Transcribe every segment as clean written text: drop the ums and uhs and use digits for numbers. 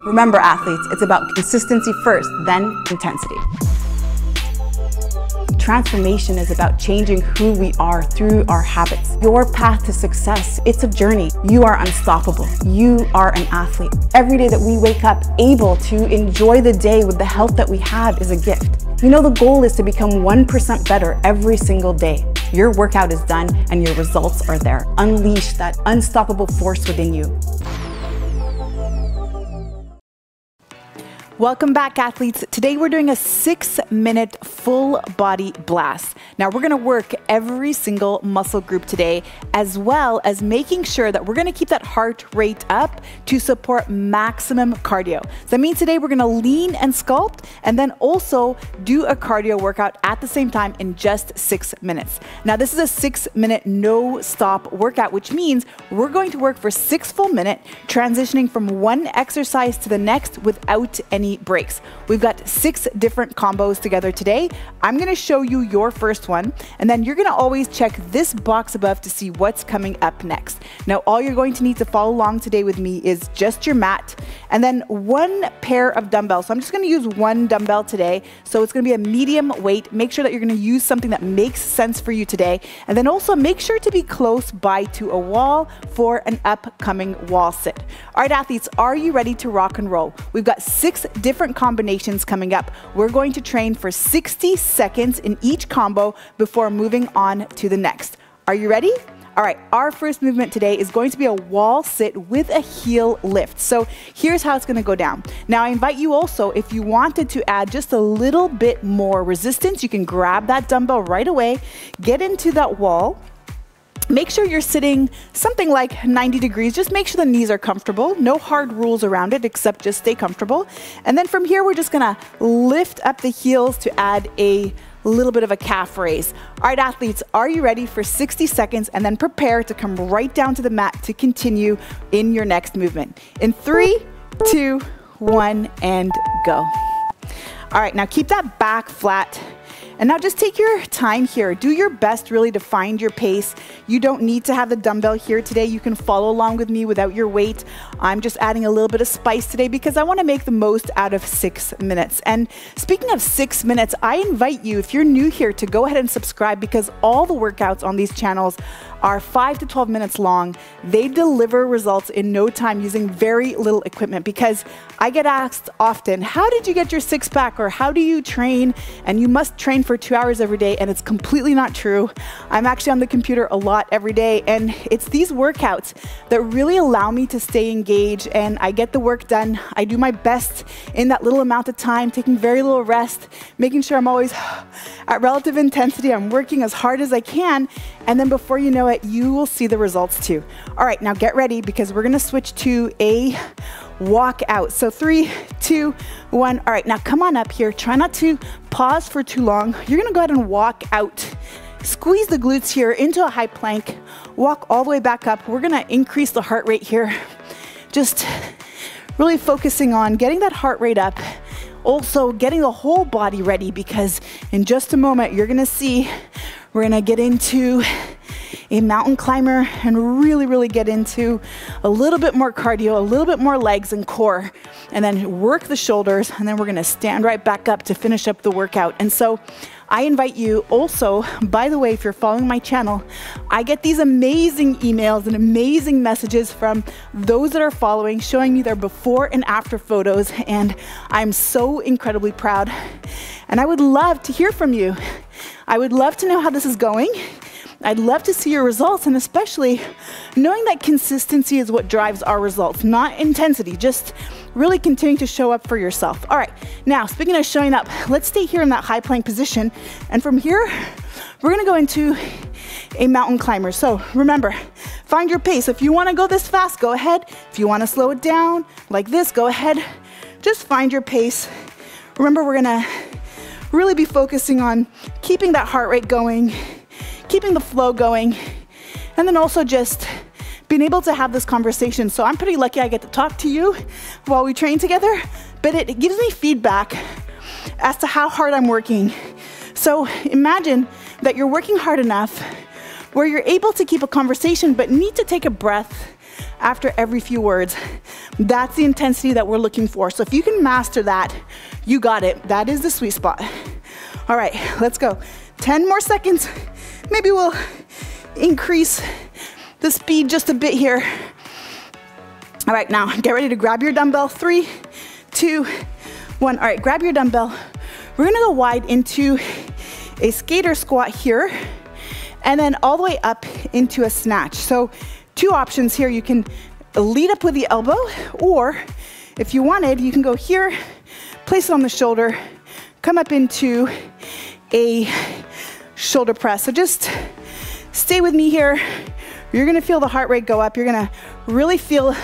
Remember, athletes, it's about consistency first, then intensity. Transformation is about changing who we are through our habits. Your path to success, it's a journey. You are unstoppable. You are an athlete. Every day that we wake up able to enjoy the day with the health that we have is a gift. You know, the goal is to become 1% better every single day. Your workout is done and your results are there. Unleash that unstoppable force within you. Welcome back, athletes. Today we're doing a 6-minute full body blast. Now we're gonna work every single muscle group today, as well as making sure that we're gonna keep that heart rate up to support maximum cardio. So that means today we're gonna lean and sculpt, and then also do a cardio workout at the same time in just 6 minutes. Now this is a 6-minute no stop workout, which means we're going to work for 6 full minutes, transitioning from one exercise to the next without any breaks. We've got 6 different combos together today. I'm going to show you your first one, and then you're going to always check this box above to see what's coming up next. Now, all you're going to need to follow along today with me is just your mat and then 1 pair of dumbbells. So I'm just going to use 1 dumbbell today. So it's going to be a medium weight. Make sure that you're going to use something that makes sense for you today. And then also make sure to be close by to a wall for an upcoming wall sit. All right, athletes, are you ready to rock and roll? We've got 6 different combinations coming up. We're going to train for 60 seconds in each combo before moving on to the next. Are you ready? All right, our first movement today is going to be a wall sit with a heel lift. So here's how it's gonna go down. Now I invite you also, if you wanted to add just a little bit more resistance, you can grab that dumbbell right away, get into that wall. Make sure you're sitting something like 90 degrees. Just make sure the knees are comfortable. No hard rules around it, except just stay comfortable. And then from here, we're just gonna lift up the heels to add a little bit of a calf raise. All right, athletes, are you ready for 60 seconds? And then prepare to come right down to the mat to continue in your next movement. In 3, 2, 1, and go. All right, now keep that back flat. And now just take your time here. Do your best really to find your pace. You don't need to have the dumbbell here today. You can follow along with me without your weight. I'm just adding a little bit of spice today because I want to make the most out of 6 minutes. And speaking of 6 minutes, I invite you, if you're new here, to go ahead and subscribe because all the workouts on these channels are 5 to 12 minutes long. They deliver results in no time using very little equipment, because I get asked often, how did you get your 6-pack, or how do you train and you must train for 2 hours every day? And it's completely not true. I'm actually on the computer a lot every day, and it's these workouts that really allow me to stay engaged, and I get the work done. I do my best in that little amount of time, taking very little rest, making sure I'm always at relative intensity. I'm working as hard as I can, and then before you know it, you will see the results too. All right, now get ready because we're gonna switch to a walk out. So 3, 2, 1. All right, now come on up here. Try not to pause for too long. You're gonna go ahead and walk out. Squeeze the glutes here into a high plank. Walk all the way back up. We're gonna increase the heart rate here. Just really focusing on getting that heart rate up. Also getting the whole body ready, because in just a moment, you're gonna see we're gonna get into a mountain climber and really get into a little bit more cardio, a little bit more legs and core, and then work the shoulders, and then we're gonna stand right back up to finish up the workout. And so I invite you also, by the way, if you're following my channel, I get these amazing emails and amazing messages from those that are following, showing me their before and after photos, and I'm so incredibly proud. And I would love to hear from you. I would love to know how this is going. I'd love to see your results, and especially knowing that consistency is what drives our results, not intensity, just really continuing to show up for yourself. All right, now speaking of showing up, let's stay here in that high plank position. And from here, we're gonna go into a mountain climber. So remember, find your pace. If you wanna go this fast, go ahead. If you wanna slow it down like this, go ahead. Just find your pace. Remember, we're gonna really be focusing on keeping that heart rate going, keeping the flow going, and then also just being able to have this conversation. So I'm pretty lucky I get to talk to you while we train together, but it gives me feedback as to how hard I'm working. So imagine that you're working hard enough where you're able to keep a conversation but need to take a breath after every few words. That's the intensity that we're looking for. So if you can master that, you got it. That is the sweet spot. All right, let's go. 10 more seconds. Maybe we'll increase the speed just a bit here. All right, now get ready to grab your dumbbell. 3, 2, 1. All right, grab your dumbbell. We're gonna go wide into a skater squat here, and then all the way up into a snatch. So 2 options here. You can lead up with the elbow, or if you wanted, you can go here, place it on the shoulder, come up into a shoulder press. So just stay with me here. You're gonna feel the heart rate go up. You're gonna really feel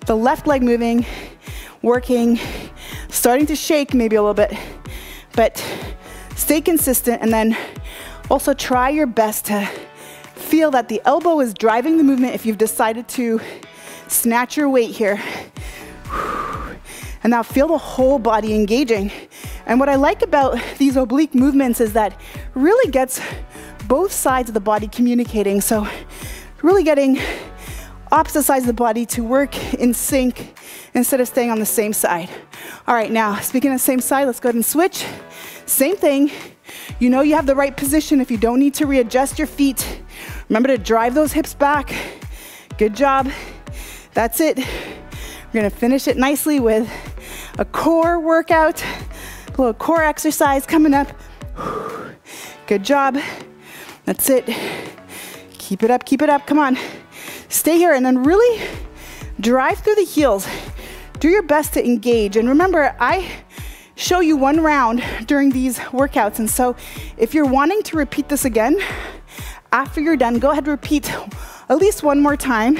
the left leg moving, working, starting to shake maybe a little bit, but stay consistent, and then also try your best to feel that the elbow is driving the movement if you've decided to snatch your weight here. And now feel the whole body engaging. And what I like about these oblique movements is that really gets both sides of the body communicating. So really getting opposite sides of the body to work in sync instead of staying on the same side. All right, now speaking of the same side, let's go ahead and switch. Same thing. You know you have the right position if you don't need to readjust your feet. Remember to drive those hips back. Good job. That's it. We're gonna finish it nicely with a core workout, a little core exercise coming up. Good job. That's it. Keep it up, come on. Stay here and then really drive through the heels. Do your best to engage. And remember, I show you 1 round during these workouts. And so if you're wanting to repeat this again, after you're done, go ahead and repeat at least 1 more time.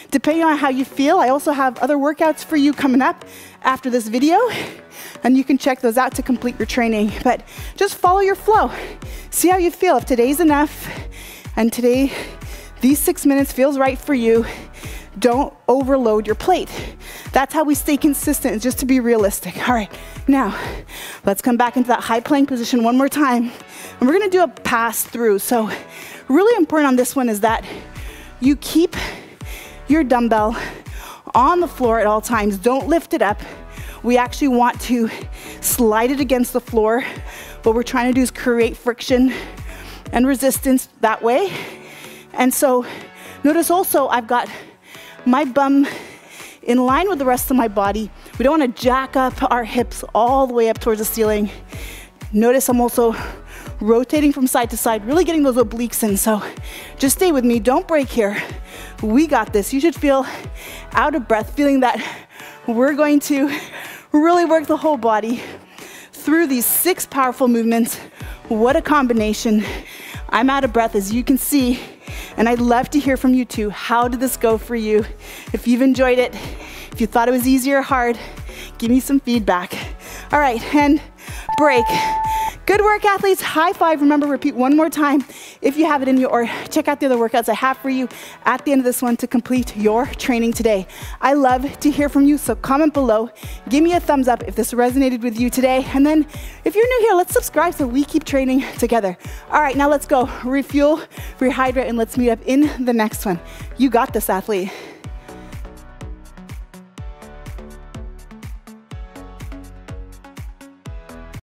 Depending on how you feel, I also have other workouts for you coming up after this video, and you can check those out to complete your training. But just follow your flow. See how you feel. If today's enough, and today, these 6 minutes feels right for you, don't overload your plate. That's how we stay consistent, is just to be realistic. All right, now, let's come back into that high plank position 1 more time. And we're gonna do a pass through. So really important on this one is that you keep your dumbbell on the floor at all times. Don't lift it up. We actually want to slide it against the floor. What we're trying to do is create friction and resistance that way. And so notice also I've got my bum in line with the rest of my body. We don't want to jack up our hips all the way up towards the ceiling. Notice I'm also rotating from side to side, really getting those obliques in. So just stay with me, don't break here. We got this. You should feel out of breath, feeling that we're going to really work the whole body through these 6 powerful movements. What a combination. I'm out of breath, as you can see, and I'd love to hear from you too. How did this go for you? If you've enjoyed it, if you thought it was easy or hard, give me some feedback. All right, and break. Good work, athletes. High five. Remember, repeat 1 more time if you have it in you, or check out the other workouts I have for you at the end of this one to complete your training today. I love to hear from you, so comment below. Give me a thumbs up if this resonated with you today. And then if you're new here, let's subscribe so we keep training together. All right, now let's go. Refuel, rehydrate, and let's meet up in the next one. You got this, athlete.